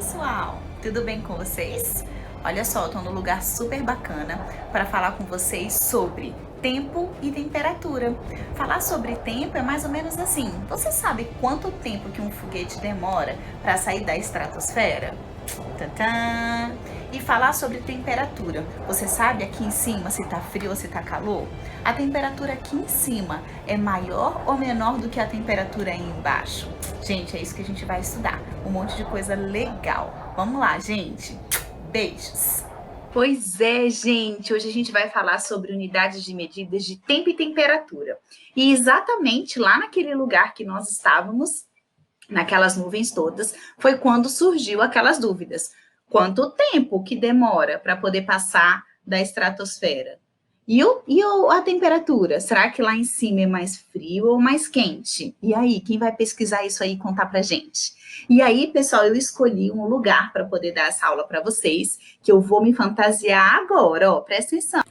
pessoal, tudo bem com vocês? Olha só, eu tô num lugar super bacana para falar com vocês sobre tempo e temperatura. Falar sobre tempo é mais ou menos assim: você sabe quanto tempo que um foguete demora para sair da estratosfera? Tantã. E falar sobre temperatura. Você sabe aqui em cima se tá frio ou se tá calor? A temperatura aqui em cima é maior ou menor do que a temperatura aí embaixo? Gente, é isso que a gente vai estudar. Um monte de coisa legal. Vamos lá, gente. Beijos. Pois é, gente. Hoje a gente vai falar sobre unidades de medidas de tempo e temperatura. E exatamente lá naquele lugar que nós estávamos, naquelas nuvens todas, foi quando surgiu aquelas dúvidas. Quanto tempo que demora para poder passar da estratosfera? A temperatura? Será que lá em cima é mais frio ou mais quente? E aí, quem vai pesquisar isso aí e contar pra gente? E aí, pessoal, eu escolhi um lugar para poder dar essa aula para vocês, que eu vou me fantasiar agora, ó, presta atenção.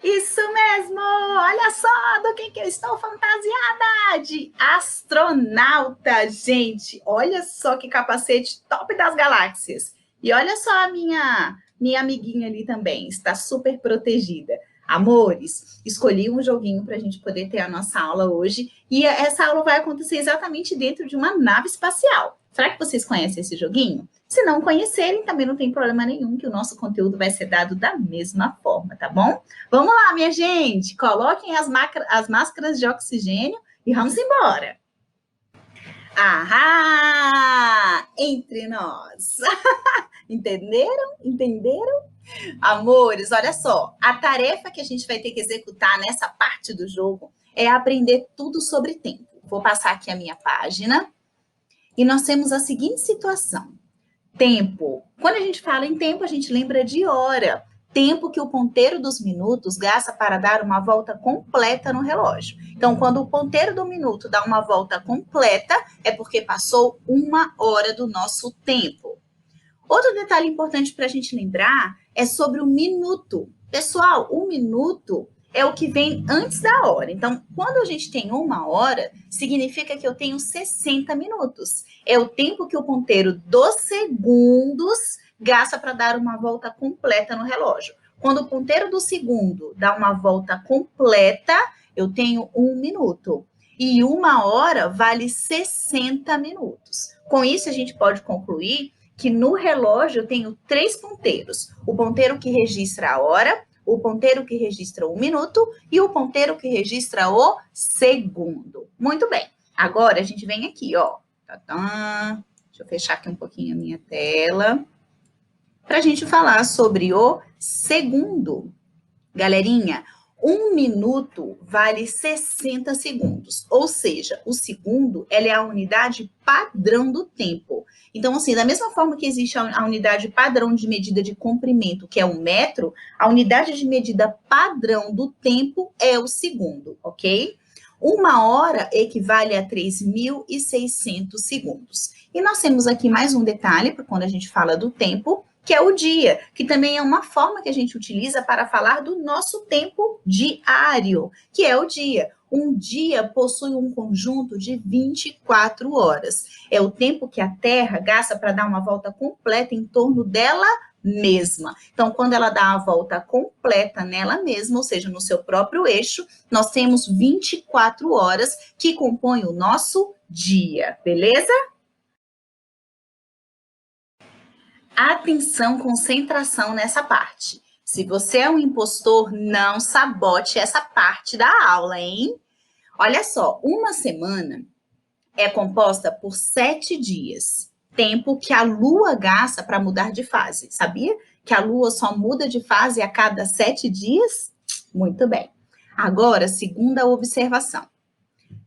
Isso mesmo! Olha só do que eu estou fantasiada! De astronauta, gente! Olha só que capacete top das galáxias! E olha só a minha amiguinha ali também, está super protegida. Amores, escolhi um joguinho para a gente poder ter a nossa aula hoje e essa aula vai acontecer exatamente dentro de uma nave espacial. Será que vocês conhecem esse joguinho? Se não conhecerem, também não tem problema nenhum, que o nosso conteúdo vai ser dado da mesma forma, tá bom? Vamos lá, minha gente, coloquem as máscaras de oxigênio e vamos embora. Ahá! Entre nós. Entenderam? Entenderam? Amores, olha só, a tarefa que a gente vai ter que executar nessa parte do jogo é aprender tudo sobre tempo. Vou passar aqui a minha página e nós temos a seguinte situação. Tempo. Quando a gente fala em tempo, a gente lembra de hora. Tempo que o ponteiro dos minutos gasta para dar uma volta completa no relógio. Então, quando o ponteiro do minuto dá uma volta completa, é porque passou 1 hora do nosso tempo. Outro detalhe importante para a gente lembrar é sobre o minuto. Pessoal, o minuto é o que vem antes da hora. Então, quando a gente tem 1 hora, significa que eu tenho 60 minutos. É o tempo que o ponteiro dos segundos gasta para dar uma volta completa no relógio. Quando o ponteiro do segundo dá uma volta completa, eu tenho 1 minuto. E 1 hora vale 60 minutos. Com isso, a gente pode concluir que no relógio eu tenho 3 ponteiros. O ponteiro que registra a hora, o ponteiro que registra o minuto e o ponteiro que registra o segundo. Muito bem. Agora a gente vem aqui, ó. Deixa eu fechar aqui um pouquinho a minha tela. Para a gente falar sobre o segundo. Galerinha, 1 minuto vale 60 segundos, ou seja, o segundo ela é a unidade padrão do tempo. Então, assim, da mesma forma que existe a unidade padrão de medida de comprimento, que é o metro, a unidade de medida padrão do tempo é o segundo, ok? 1 hora equivale a 3.600 segundos. E nós temos aqui mais um detalhe, para quando a gente fala do tempo, que é o dia, que também é uma forma que a gente utiliza para falar do nosso tempo diário, que é o dia. Um dia possui um conjunto de 24 horas. É o tempo que a Terra gasta para dar uma volta completa em torno dela mesma. Então, quando ela dá a volta completa nela mesma, ou seja, no seu próprio eixo, nós temos 24 horas que compõem o nosso dia, beleza? Atenção, concentração nessa parte. Se você é um impostor, não sabote essa parte da aula, hein? Olha só, uma semana é composta por 7 dias, tempo que a Lua gasta para mudar de fase. Sabia que a Lua só muda de fase a cada 7 dias? Muito bem. Agora, segunda observação.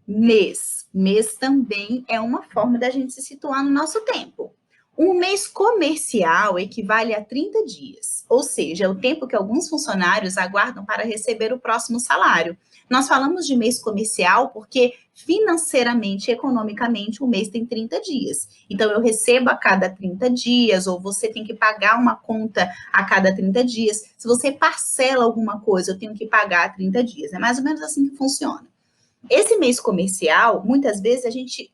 Mês. Mês também é uma forma da gente se situar no nosso tempo. Um mês comercial equivale a 30 dias, ou seja, é o tempo que alguns funcionários aguardam para receber o próximo salário. Nós falamos de mês comercial porque financeiramente, economicamente, o mês tem 30 dias. Então, eu recebo a cada 30 dias, ou você tem que pagar uma conta a cada 30 dias. Se você parcela alguma coisa, eu tenho que pagar a 30 dias. É mais ou menos assim que funciona. Esse mês comercial, muitas vezes a gente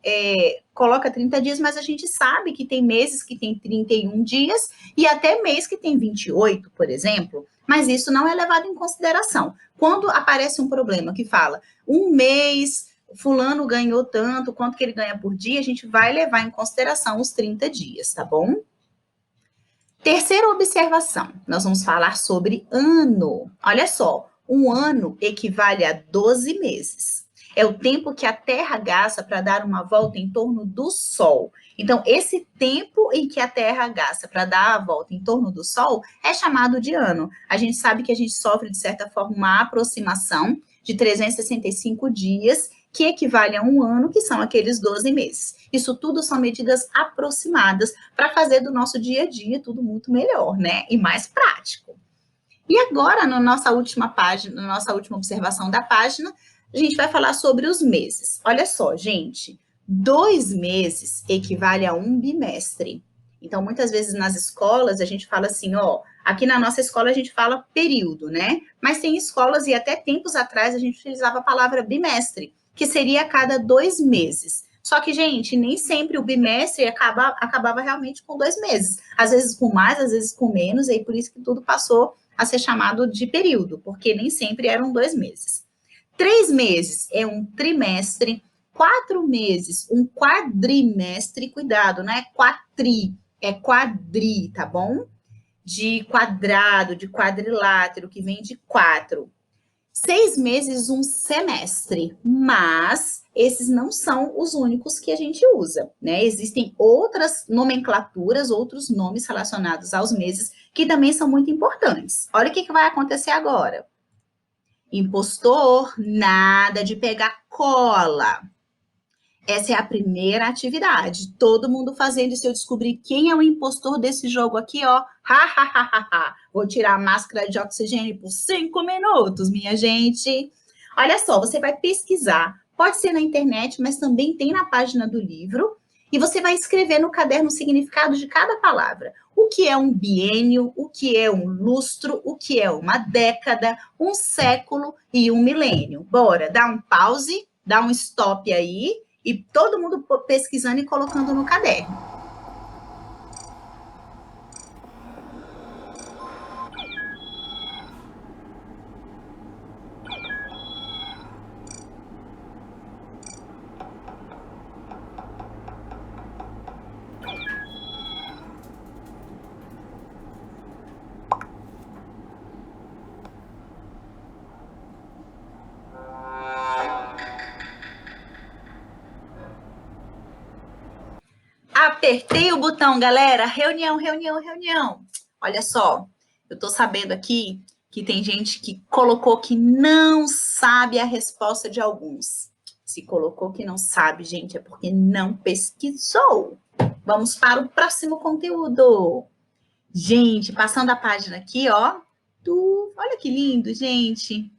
coloca 30 dias, mas a gente sabe que tem meses que tem 31 dias e até mês que tem 28, por exemplo, mas isso não é levado em consideração. Quando aparece um problema que fala um mês, fulano ganhou tanto, quanto que ele ganha por dia, a gente vai levar em consideração os 30 dias, tá bom? Terceira observação, nós vamos falar sobre ano. Olha só, um ano equivale a 12 meses. É o tempo que a Terra gasta para dar uma volta em torno do Sol. Então, esse tempo em que a Terra gasta para dar a volta em torno do Sol é chamado de ano. A gente sabe que a gente sofre, de certa forma, uma aproximação de 365 dias, que equivale a um ano, que são aqueles 12 meses. Isso tudo são medidas aproximadas para fazer do nosso dia a dia tudo muito melhor, né? E mais prático. E agora, na nossa última página, na nossa última observação da página, a gente vai falar sobre os meses. Olha só, gente, 2 meses equivale a um bimestre. Então, muitas vezes nas escolas a gente fala assim, ó, aqui na nossa escola a gente fala período, né? Mas tem escolas e até tempos atrás a gente utilizava a palavra bimestre, que seria a cada 2 meses. Só que, gente, nem sempre o bimestre acabava realmente com 2 meses. Às vezes com mais, às vezes com menos, e aí por isso que tudo passou a ser chamado de período, porque nem sempre eram 2 meses. 3 meses é um trimestre, 4 meses, um quadrimestre, cuidado, não é quatri, é quadri, tá bom? De quadrado, de quadrilátero, que vem de 4. 6 meses, um semestre, mas esses não são os únicos que a gente usa, né? Existem outras nomenclaturas, outros nomes relacionados aos meses que também são muito importantes. Olha o que vai acontecer agora. Impostor, nada de pegar cola. Essa é a primeira atividade. Todo mundo fazendo. Se eu descobrir quem é o impostor desse jogo aqui, ó. Vou tirar a máscara de oxigênio por 5 minutos, minha gente. Olha só, você vai pesquisar. Pode ser na internet, mas também tem na página do livro. E você vai escrever no caderno o significado de cada palavra. O que é um biênio, o que é um lustro, o que é uma década, um século e um milênio. Bora, dá um pause, dá um stop aí e todo mundo pesquisando e colocando no caderno. Apertei o botão, galera. Reunião, reunião, reunião. Olha só, eu tô sabendo aqui que tem gente que colocou que não sabe a resposta de alguns. Se colocou que não sabe, gente, é porque não pesquisou. Vamos para o próximo conteúdo. Gente, passando a página aqui, ó. Olha que lindo, gente.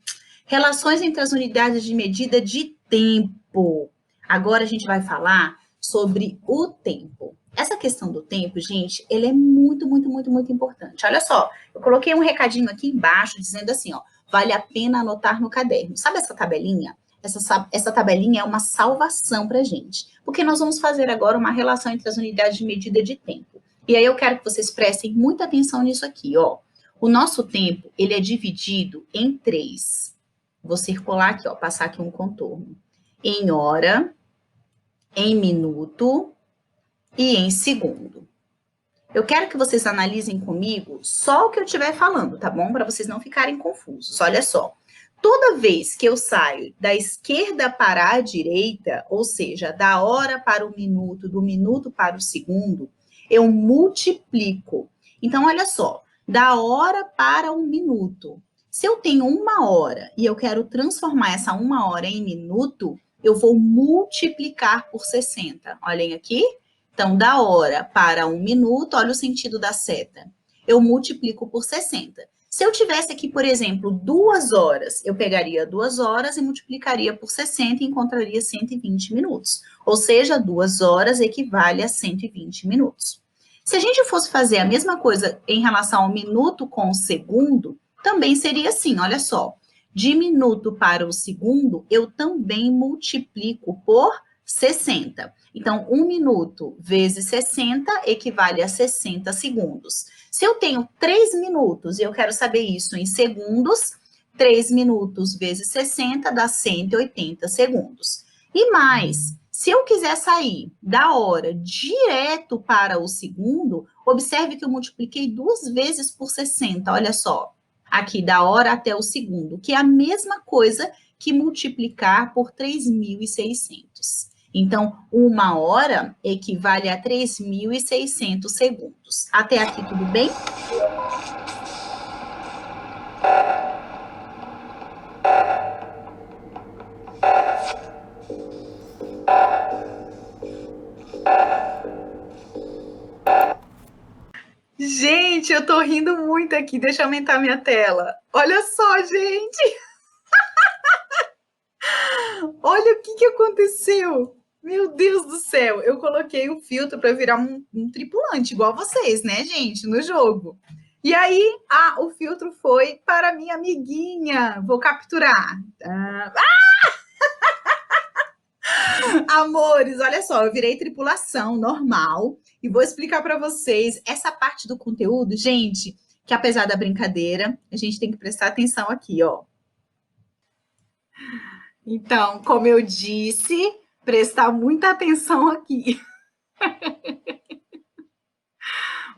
Relações entre as unidades de medida de tempo. Agora a gente vai falar sobre o tempo. Essa questão do tempo, gente, ele é muito, muito, muito, muito importante. Olha só, eu coloquei um recadinho aqui embaixo dizendo assim, ó, vale a pena anotar no caderno. Sabe essa tabelinha? Essa tabelinha é uma salvação para a gente, porque nós vamos fazer agora uma relação entre as unidades de medida de tempo. E aí eu quero que vocês prestem muita atenção nisso aqui, ó. O nosso tempo, ele é dividido em 3. Vou circular aqui, ó, passar aqui um contorno. Em hora, em minuto e em segundo. Eu quero que vocês analisem comigo só o que eu estiver falando, tá bom? Para vocês não ficarem confusos. Olha só. Toda vez que eu saio da esquerda para a direita, ou seja, da hora para o minuto, do minuto para o segundo, eu multiplico. Então, olha só, da hora para um minuto. Se eu tenho 1 hora e eu quero transformar essa 1 hora em minuto, eu vou multiplicar por 60. Olhem aqui. Então, da hora para um minuto, olha o sentido da seta. Eu multiplico por 60. Se eu tivesse aqui, por exemplo, 2 horas, eu pegaria 2 horas e multiplicaria por 60 e encontraria 120 minutos. Ou seja, 2 horas equivale a 120 minutos. Se a gente fosse fazer a mesma coisa em relação ao minuto com o segundo, também seria assim, olha só. De minuto para o segundo, eu também multiplico por 60. Então, 1 minuto vezes 60 equivale a 60 segundos. Se eu tenho 3 minutos e eu quero saber isso em segundos, 3 minutos vezes 60 dá 180 segundos. E mais, se eu quiser sair da hora direto para o segundo, observe que eu multipliquei 2 vezes por 60, olha só. Aqui, da hora até o segundo, que é a mesma coisa que multiplicar por 3.600. Então, 1 hora equivale a 3.600 segundos. Até aqui, tudo bem? Gente, eu tô rindo muito aqui. Deixa eu aumentar minha tela. Olha só, gente. Olha o que aconteceu. Meu Deus do céu. Eu coloquei o filtro para virar um tripulante, igual vocês, né, gente, no jogo. E aí, o filtro foi para minha amiguinha. Vou capturar. Amores, olha só, eu virei tripulação normal e vou explicar para vocês essa parte do conteúdo, gente, que apesar da brincadeira, a gente tem que prestar atenção aqui, ó. Então, como eu disse, prestar muita atenção aqui.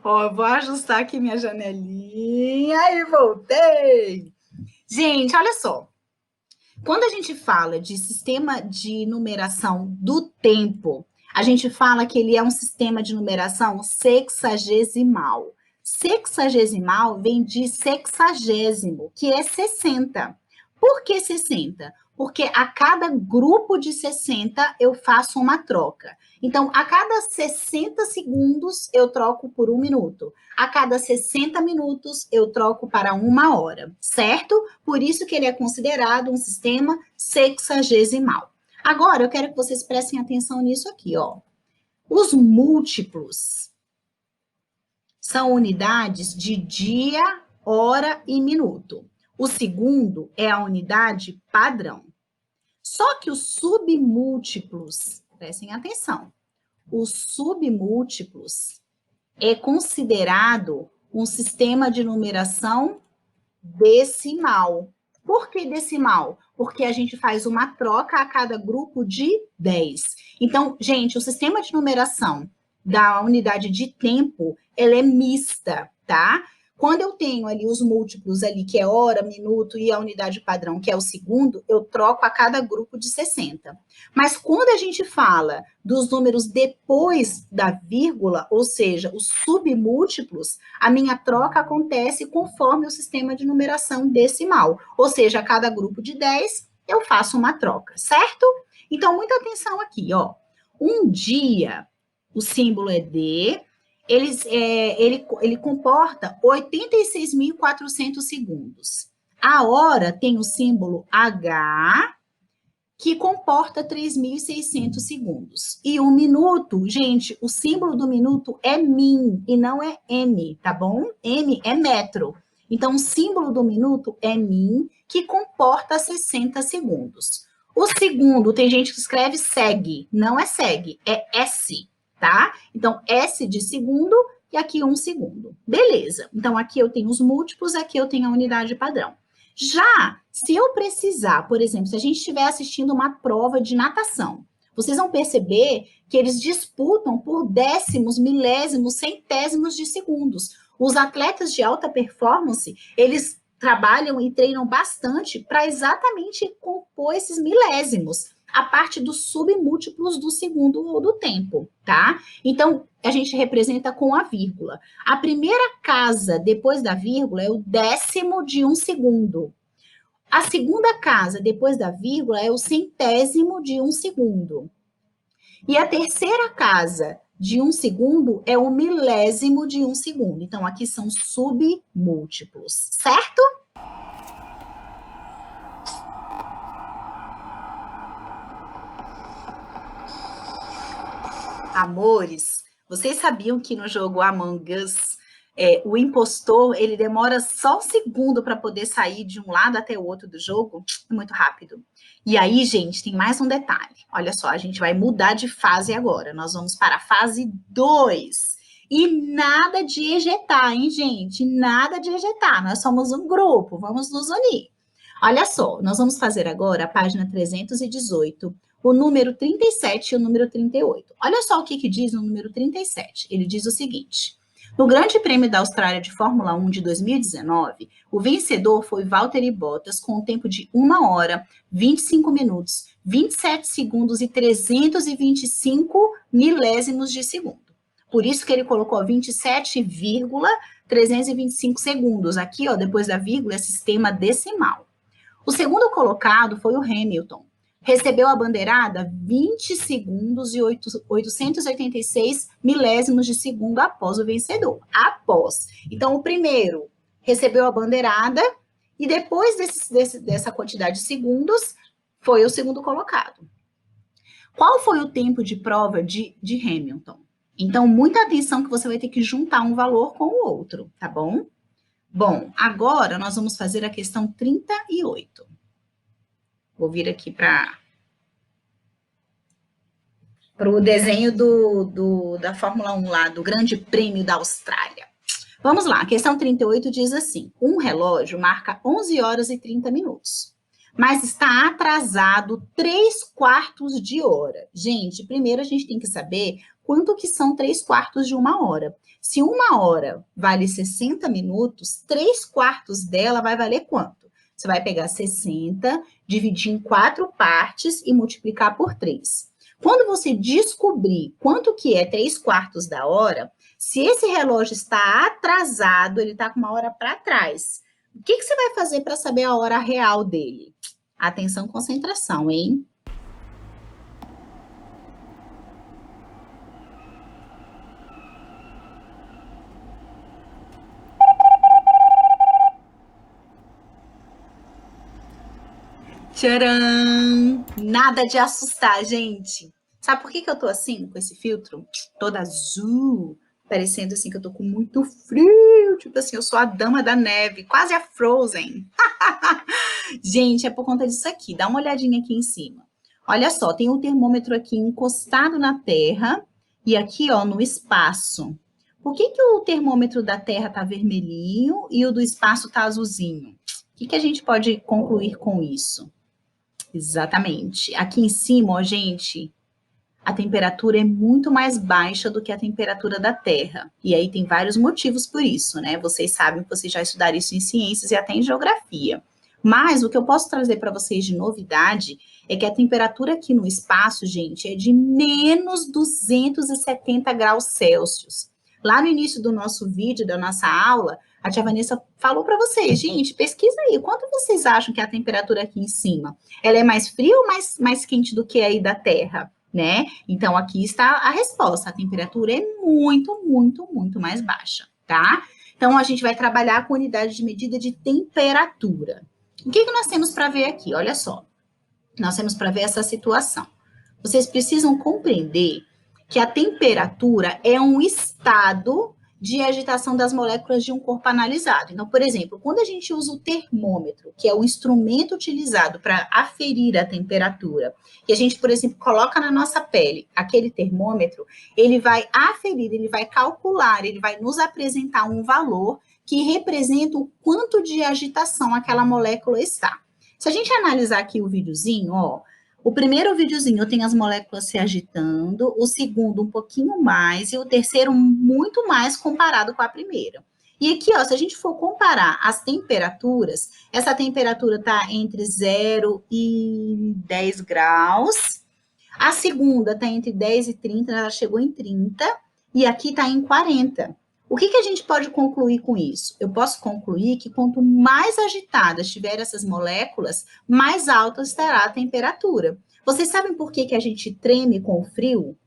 Ó, vou ajustar aqui minha janelinha e voltei. Gente, olha só. Quando a gente fala de sistema de numeração do tempo, a gente fala que ele é um sistema de numeração sexagesimal. Sexagesimal vem de sexagésimo, que é 60. Por que 60? Porque a cada grupo de 60 eu faço uma troca. Então, a cada 60 segundos eu troco por 1 minuto. A cada 60 minutos eu troco para 1 hora, certo? Por isso que ele é considerado um sistema sexagesimal. Agora, eu quero que vocês prestem atenção nisso aqui, ó. Os múltiplos são unidades de dia, hora e minuto. O segundo é a unidade padrão. Só que os submúltiplos, prestem atenção, os submúltiplos é considerado um sistema de numeração decimal. Por que decimal? Porque a gente faz uma troca a cada grupo de 10. Então, gente, o sistema de numeração da unidade de tempo, ela é mista, tá? Quando eu tenho ali os múltiplos ali, que é hora, minuto, e a unidade padrão, que é o segundo, eu troco a cada grupo de 60. Mas quando a gente fala dos números depois da vírgula, ou seja, os submúltiplos, a minha troca acontece conforme o sistema de numeração decimal. Ou seja, a cada grupo de 10, eu faço uma troca, certo? Então, muita atenção aqui, ó. Um dia, o símbolo é D, ele comporta 86.400 segundos. A hora tem o símbolo H, que comporta 3.600 segundos. E o minuto, gente, o símbolo do minuto é min e não é M, tá bom? M é metro. Então, o símbolo do minuto é min, que comporta 60 segundos. O segundo, tem gente que escreve seg, não é seg, é S, tá? Então, S de segundo e aqui 1 segundo. Beleza. Então, aqui eu tenho os múltiplos, aqui eu tenho a unidade padrão. Já se eu precisar, por exemplo, se a gente estiver assistindo uma prova de natação, vocês vão perceber que eles disputam por décimos, milésimos, centésimos de segundos. Os atletas de alta performance, eles trabalham e treinam bastante para exatamente compor esses milésimos, a parte dos submúltiplos do segundo ou do tempo, tá? Então, a gente representa com a vírgula. A primeira casa depois da vírgula é o décimo de 1 segundo. A segunda casa depois da vírgula é o centésimo de 1 segundo. E a terceira casa de 1 segundo é o milésimo de 1 segundo. Então, aqui são submúltiplos, certo? Amores, vocês sabiam que no jogo Among Us o impostor, ele demora só um segundo para poder sair de um lado até o outro do jogo, muito rápido. E aí, gente, tem mais um detalhe. Olha só, a gente vai mudar de fase agora. Nós vamos para a fase 2. E nada de ejetar, hein, gente? Nada de ejetar. Nós somos um grupo, vamos nos unir. Olha só, nós vamos fazer agora a página 318, o número 37 e o número 38. Olha só o que diz no número 37. Ele diz o seguinte: no Grande Prêmio da Austrália de Fórmula 1 de 2019, o vencedor foi Valtteri Bottas com um tempo de 1 hora, 25 minutos, 27 segundos e 325 milésimos de segundo. Por isso que ele colocou 27,325 segundos. Aqui, ó, depois da vírgula, é sistema decimal. O segundo colocado foi o Hamilton. Recebeu a bandeirada 20 segundos e 886 milésimos de segundo após o vencedor. Após. Então, o primeiro recebeu a bandeirada e depois dessa quantidade de segundos, foi o segundo colocado. Qual foi o tempo de prova de Hamilton? Então, muita atenção que você vai ter que juntar um valor com o outro, tá bom? Bom, agora nós vamos fazer a questão 38. Vou vir aqui para o desenho da Fórmula 1 lá, do Grande Prêmio da Austrália. Vamos lá, a questão 38 diz assim: um relógio marca 11 horas e 30 minutos, mas está atrasado 3/4 de hora. Gente, primeiro a gente tem que saber quanto que são 3/4 de 1 hora. Se 1 hora vale 60 minutos, 3/4 dela vai valer quanto? Você vai pegar 60, dividir em 4 partes e multiplicar por 3. Quando você descobrir quanto que é 3/4 da hora, se esse relógio está atrasado, ele está com 1 hora para trás. O que você vai fazer para saber a hora real dele? Atenção, concentração, hein? Tcharam! Nada de assustar, gente. Sabe por que eu tô assim, com esse filtro? Toda azul, parecendo assim que eu tô com muito frio. Tipo assim, eu sou a dama da neve, quase a Frozen. Gente, é por conta disso aqui. Dá uma olhadinha aqui em cima. Olha só, tem um termômetro aqui encostado na Terra e aqui, ó, no espaço. Por que o termômetro da Terra tá vermelhinho e o do espaço tá azulzinho? O que a gente pode concluir com isso? Exatamente. Aqui em cima, ó, gente, a temperatura é muito mais baixa do que a temperatura da Terra. E aí tem vários motivos por isso, né? Vocês sabem que vocês já estudaram isso em ciências e até em geografia. Mas o que eu posso trazer para vocês de novidade é que a temperatura aqui no espaço, gente, é de menos 270 graus Celsius. Lá no início do nosso vídeo, da nossa aula, a tia Vanessa falou para vocês, gente, pesquisa aí, quanto vocês acham que é a temperatura aqui em cima? Ela é mais fria ou mais quente do que aí da Terra, né? Então, aqui está a resposta, a temperatura é muito, muito, muito mais baixa, tá? Então, a gente vai trabalhar com unidade de medida de temperatura. O que nós temos para ver aqui? Olha só, nós temos para ver essa situação. Vocês precisam compreender que a temperatura é um estado de agitação das moléculas de um corpo analisado. Então, por exemplo, quando a gente usa o termômetro, que é o instrumento utilizado para aferir a temperatura, e a gente, por exemplo, coloca na nossa pele aquele termômetro, ele vai aferir, ele vai calcular, ele vai nos apresentar um valor que representa o quanto de agitação aquela molécula está. Se a gente analisar aqui o videozinho, ó, o primeiro videozinho tem as moléculas se agitando, o segundo um pouquinho mais e o terceiro muito mais comparado com a primeira. E aqui, ó, se a gente for comparar as temperaturas, essa temperatura está entre 0 e 10 graus, a segunda está entre 10 e 30, ela chegou em 30, e aqui está em 40. O que a gente pode concluir com isso? Eu posso concluir que quanto mais agitadas estiverem essas moléculas, mais alta estará a temperatura. Vocês sabem por que a gente treme com o frio?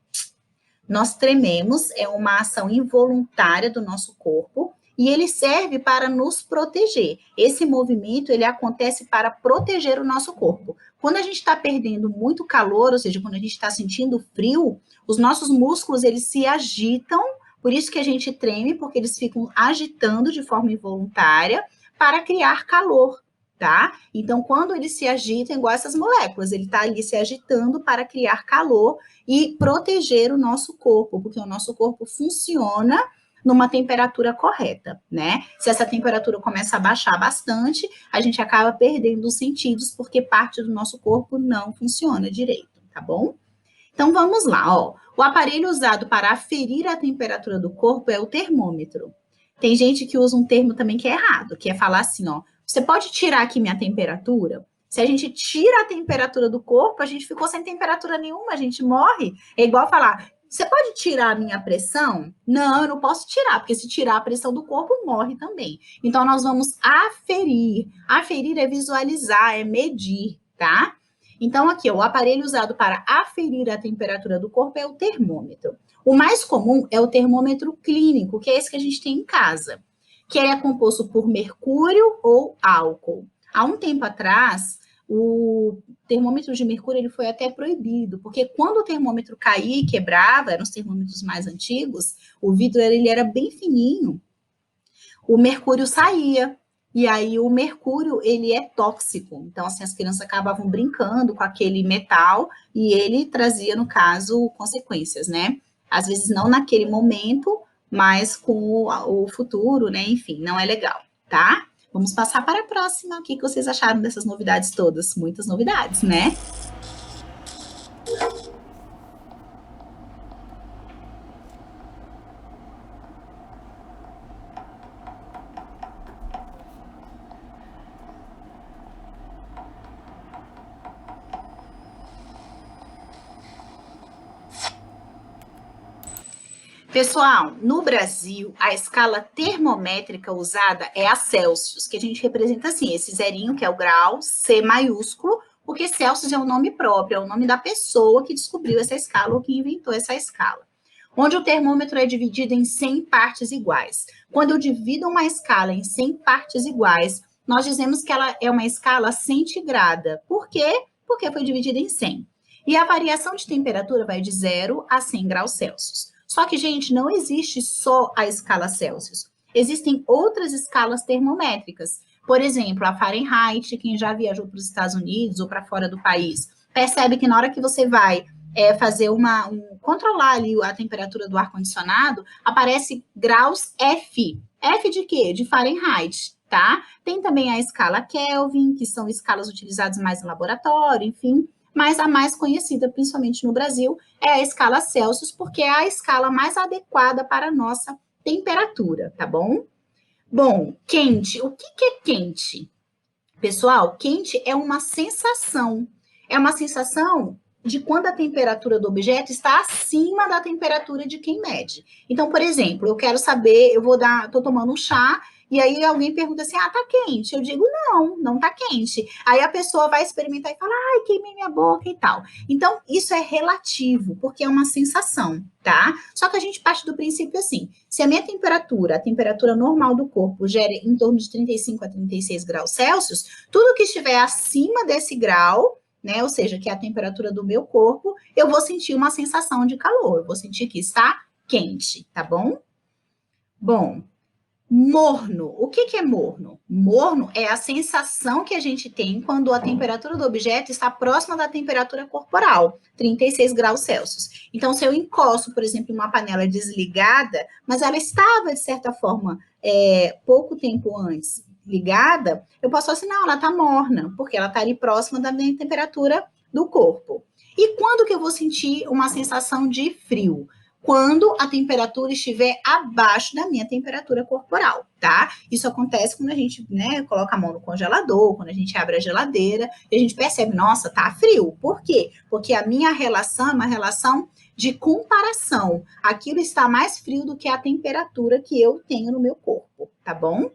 Nós trememos, é uma ação involuntária do nosso corpo, e ele serve para nos proteger. Esse movimento, ele acontece para proteger o nosso corpo. Quando a gente está perdendo muito calor, ou seja, quando a gente está sentindo frio, os nossos músculos, eles se agitam Por isso que a gente treme, porque eles ficam agitando de forma involuntária para criar calor, tá? Então, quando ele se agita, igual essas moléculas, ele está ali se agitando para criar calor e proteger o nosso corpo, porque o nosso corpo funciona numa temperatura correta, né? Se essa temperatura começa a baixar bastante, a gente acaba perdendo os sentidos, porque parte do nosso corpo não funciona direito, tá bom? Então vamos lá, ó. O aparelho usado para aferir a temperatura do corpo é o termômetro. Tem gente que usa um termo também que é errado, que é falar assim, ó, você pode tirar aqui minha temperatura? Se a gente tira a temperatura do corpo, a gente ficou sem temperatura nenhuma, a gente morre. É igual falar, você pode tirar a minha pressão? Não, eu não posso tirar, porque se tirar a pressão do corpo, morre também. Então, nós vamos aferir. Aferir é visualizar, é medir, tá? Então, aqui, ó, o aparelho usado para aferir a temperatura do corpo é o termômetro. O mais comum é o termômetro clínico, que é esse que a gente tem em casa, que ele é composto por mercúrio ou álcool. Há um tempo atrás, o termômetro de mercúrio ele foi até proibido, porque quando o termômetro caía e quebrava, eram os termômetros mais antigos, o vidro ele era bem fininho, o mercúrio saía. E aí o mercúrio, ele é tóxico. Então, assim, as crianças acabavam brincando com aquele metal e ele trazia, no caso, consequências, né? Às vezes não naquele momento, mas com o futuro, né? Enfim, não é legal, tá? Vamos passar para a próxima. O que vocês acharam dessas novidades todas? Muitas novidades, né? Pessoal, no Brasil, a escala termométrica usada é a Celsius, que a gente representa assim, esse zerinho que é o grau, C maiúsculo, porque Celsius é o nome próprio, é o nome da pessoa que descobriu essa escala ou que inventou essa escala. Onde o termômetro é dividido em 100 partes iguais. Quando eu divido uma escala em 100 partes iguais, nós dizemos que ela é uma escala centigrada. Por quê? Porque foi dividida em 100. E a variação de temperatura vai de 0 a 100 graus Celsius. Só que, gente, não existe só a escala Celsius. Existem outras escalas termométricas. Por exemplo, a Fahrenheit, quem já viajou para os Estados Unidos ou para fora do país, percebe que na hora que você vai fazer controlar ali a temperatura do ar-condicionado, aparece graus F. F de quê? De Fahrenheit, tá? Tem também a escala Kelvin, que são escalas utilizadas mais em laboratório, enfim. Mas a mais conhecida, principalmente no Brasil, é a escala Celsius, porque é a escala mais adequada para a nossa temperatura, tá bom? Bom, quente. O que é quente? Pessoal, quente é uma sensação. É uma sensação de quando a temperatura do objeto está acima da temperatura de quem mede. Então, por exemplo, eu quero saber, estou tomando um chá, e aí alguém pergunta assim, tá quente? Eu digo, não, não tá quente. Aí a pessoa vai experimentar e fala, ai, queimei minha boca e tal. Então, isso é relativo, porque é uma sensação, tá? Só que a gente parte do princípio assim, se a minha temperatura, a temperatura normal do corpo, gera em torno de 35 a 36 graus Celsius, tudo que estiver acima desse grau, né, ou seja, que é a temperatura do meu corpo, eu vou sentir uma sensação de calor, eu vou sentir que está quente, tá bom? Bom, morno. O que é morno? Morno é a sensação que a gente tem quando a temperatura do objeto está próxima da temperatura corporal, 36 graus Celsius. Então, se eu encosto, por exemplo, em uma panela desligada, mas ela estava, de certa forma, pouco tempo antes ligada, eu posso assim, não, ela está morna, porque ela está ali próxima da minha temperatura do corpo. E quando que eu vou sentir uma sensação de frio? Quando a temperatura estiver abaixo da minha temperatura corporal, tá? Isso acontece quando a gente, né, coloca a mão no congelador, quando a gente abre a geladeira e a gente percebe, nossa, tá frio. Por quê? Porque a minha relação é uma relação de comparação. Aquilo está mais frio do que a temperatura que eu tenho no meu corpo, tá bom?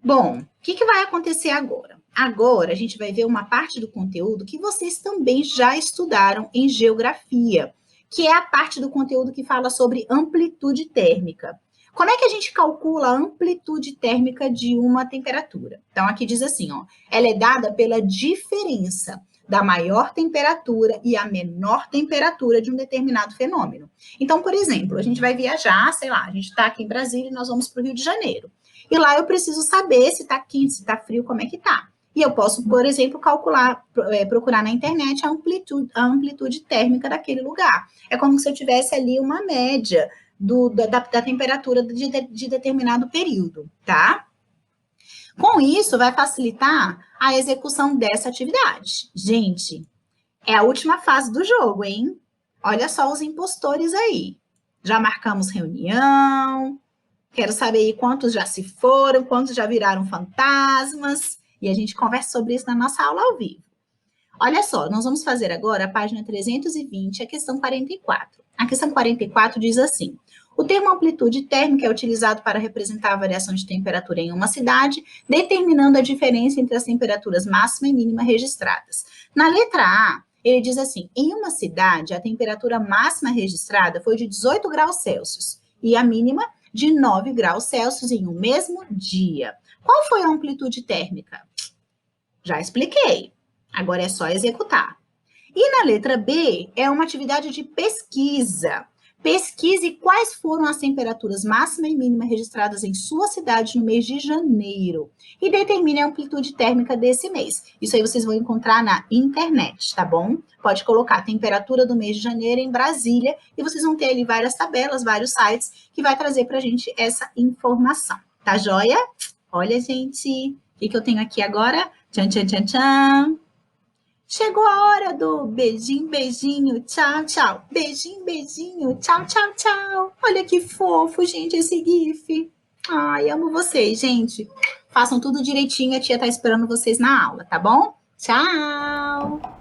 Bom, o que vai acontecer agora? Agora a gente vai ver uma parte do conteúdo que vocês também já estudaram em geografia, que é a parte do conteúdo que fala sobre amplitude térmica. Como é que a gente calcula a amplitude térmica de uma temperatura? Então, aqui diz assim, ó, ela é dada pela diferença da maior temperatura e a menor temperatura de um determinado fenômeno. Então, por exemplo, a gente vai viajar, sei lá, a gente está aqui em Brasília e nós vamos para o Rio de Janeiro. E lá eu preciso saber se está quente, se está frio, como é que está. E eu posso, por exemplo, calcular, procurar na internet a amplitude térmica daquele lugar. É como se eu tivesse ali uma média da temperatura de determinado período, tá? Com isso, vai facilitar a execução dessa atividade. Gente, é a última fase do jogo, hein? Olha só os impostores aí. Já marcamos reunião. Quero saber aí quantos já se foram, quantos já viraram fantasmas. E a gente conversa sobre isso na nossa aula ao vivo. Olha só, nós vamos fazer agora a página 320, a questão 44. A questão 44 diz assim: o termo amplitude térmica é utilizado para representar a variação de temperatura em uma cidade, determinando a diferença entre as temperaturas máxima e mínima registradas. Na letra A, ele diz assim: em uma cidade, a temperatura máxima registrada foi de 18 graus Celsius e a mínima de 9 graus Celsius em um mesmo dia. Qual foi a amplitude térmica? Já expliquei. Agora é só executar. E na letra B, é uma atividade de pesquisa. Pesquise quais foram as temperaturas máxima e mínima registradas em sua cidade no mês de janeiro. E determine a amplitude térmica desse mês. Isso aí vocês vão encontrar na internet, tá bom? Pode colocar a temperatura do mês de janeiro em Brasília e vocês vão ter ali várias tabelas, vários sites que vai trazer pra gente essa informação. Tá joia? Olha, gente, o que eu tenho aqui agora? Tchan, tchan, tchan, tchan. Chegou a hora do beijinho, beijinho, tchau, tchau. Beijinho, beijinho, tchau, tchau, tchau. Olha que fofo, gente, esse GIF. Ai, amo vocês, gente. Façam tudo direitinho, a tia tá esperando vocês na aula, tá bom? Tchau!